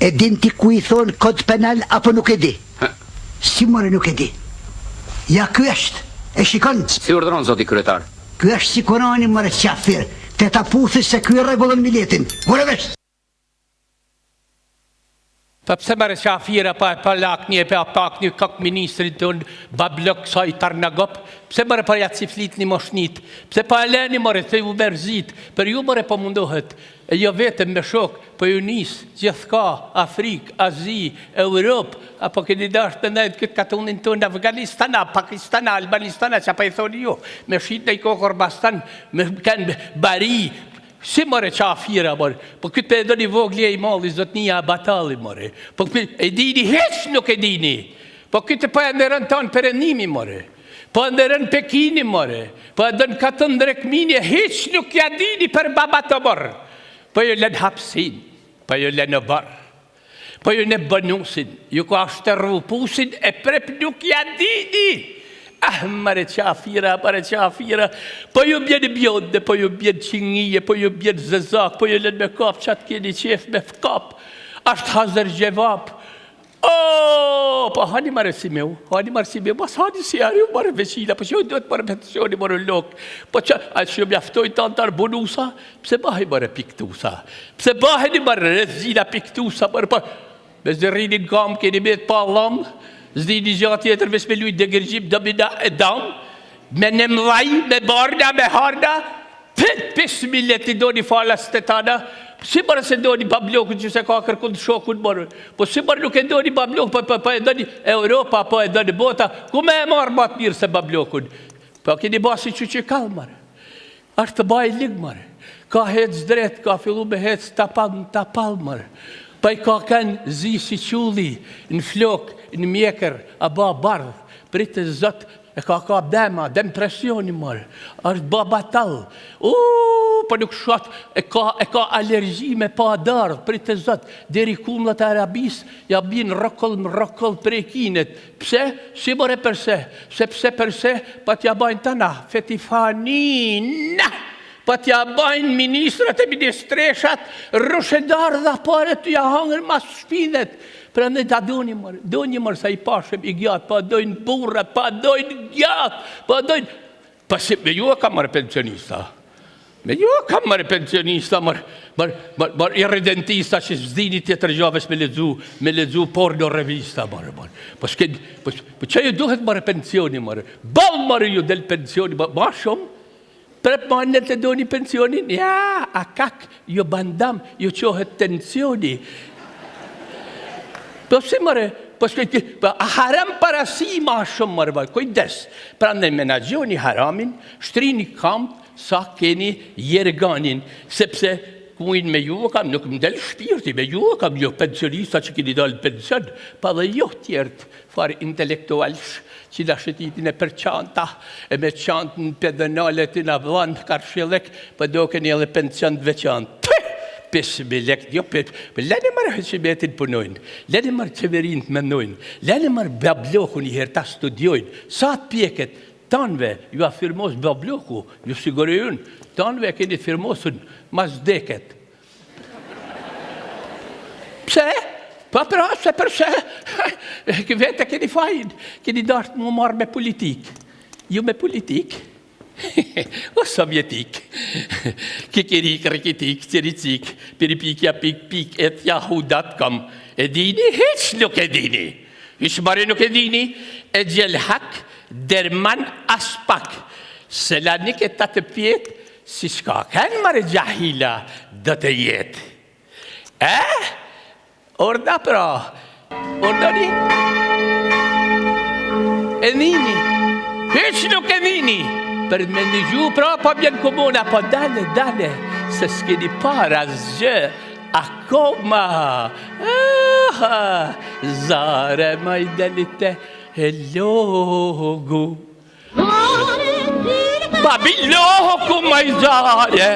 E din ti ku I thonë kod penal apo nuk e di? Si more nuk e di? Ja ky është, e shikon? Si urdhëron zoti kryetar? Ky është si Kurani more qafir, te ta puthi se ky rregullon miletin. More vesh. Pa pse mërë qafira pa laknje, pa paknje kak ministrit të bablok sa I Tarnagop, pse mërë pa ja ciflit një moshnit, pse pa eleni mërë të ju mërzit, për ju mërë pa mundohet, e jo vetëm me shok, për ju nisë, gjithka, Afrik, Azi, Europë, apo këni dash të nëjtë këtë katunin të në Afganistana, Pakistana, Albanistana, që pa I thoni ju, me shqit në I kokër bastan, me kënë bari, si more qafira, more. Po këtë për edoni voglje I mali, zotnia batali, more. Po këtë e dini, heq nuk e dini. Po këtë për e ndërën tonë përënimi, more. Po e ndërën Pekini, more. Po e dënë katën drekminje, heq nuk ja dini për baba të morë. Po ju len hapsin, po ju len në barë. Po ju në bënusin, ju ko ashtërru pusin, e prep nuk ja dini. Mare qafira, po ju bjenë bjodde, po ju bjenë qingije, po ju bjenë zëzak, po ju lën me kap, qatë keni qef me fkap, ashtë hazër gjevap. Po hani mare si meu, mas hani si arju mare veqila, po që ju duhet mare pensioni mare lok, po që a që ju mjaftoj të antar bonusa, pse bahi mare piktusa, pse bahi mare rezina piktusa, mare po, me zërinin kam keni me të pa lam, zdi një gjatë tjetër vesh me lujt dhe gërgjim dëmina e dam, me në mlaj, me barna, me harna, pët 5 millet I do një falas të tana, si mërë se do një bablokun që se ka kërkun shokun mërë, po si mërë nuk e do një bablokun, po e do një Europa, po e do një bota, ku me e marë matë mirë se bablokun, po keni basi që kalë mërë, ashtë të baj ligë mërë, ka hec drejt, ka fillu me hec tapal mërë, pa I ka kanë zi si qulli, në flok, në mjekër, a ba bardh, pritë zot, e ka bema, dem presioni mërë, është ba batal, pa nuk shat, e ka alergji me pa dardh, pritë zot, deri kumlët e Arabis, ja bin rokoll prej kinet, pse? Si mërë përse, sepse pa t'ja bajnë tana, fetifanina, pa t'ja bajnë ministrat e ministreshat, rrëshedar dhe pare t'ja hangër mas shpinet. Pra në da do një mërë sa I pashem I gjatë, pa dojnë burra, pa dojnë gjatë, pa dojnë... Pa si me ju e kam mërë pensionista. Me ju e kam mërë pensionista, mërë irredentista që zdini tjetër gjaves me ledzu porno revista, mërë. Po që ju duhet mërë pensioni, mërë. Balë mërë ju del pensioni, ma shumë. Prep manë të do një pensionin, ja, a kak, ju bandam, ju qohet tensioni. Po si mërë, a haram parasi ma shumë mërë, kujdes, pra në menagjoni haramin, shtrini kam, sa keni jerganin, sepse kujnë me ju kam, nuk më del shpirti, me ju kam, jo pensionista që keni dalë pension, pa dhe jo tjertë, farë intelektualsh, që da shetitin e për qanta, e me qantën pedanalet I në vlanë karshilek, për do këni edhe pension të veçantë. 5.000 lek, jo për lene marë hëqimetin punojnë, lene marë qeverin të menojnë, lene marë babloku një herë ta studiojnë, sa të pjeket, tanve ju a firmos babloku, ju sigurejun, tanve keni firmosun mas deket. Pse? Pa pra, se përse, vete keni fajnë, keni dashtë mu marrë me politik. Ju me politik? O sovjetik. Kikirik, rikitik, ciricik, piripikja, pik, et yahoo.com. E dini? Hiç nuk e dini. Hiç marrë nuk e dini. E gjelhak, derman aspak. Selanik e ta të pjetë, si shka kanë marrë gjahila dhe të jetë. Orda pra, ordoni, e nini, heq nuk e nini, për me një gju pra pa bjen komuna, pa dale, se s'keni para zgjë, akoma, zare ma I delite, e logu, babi logu ma I zare,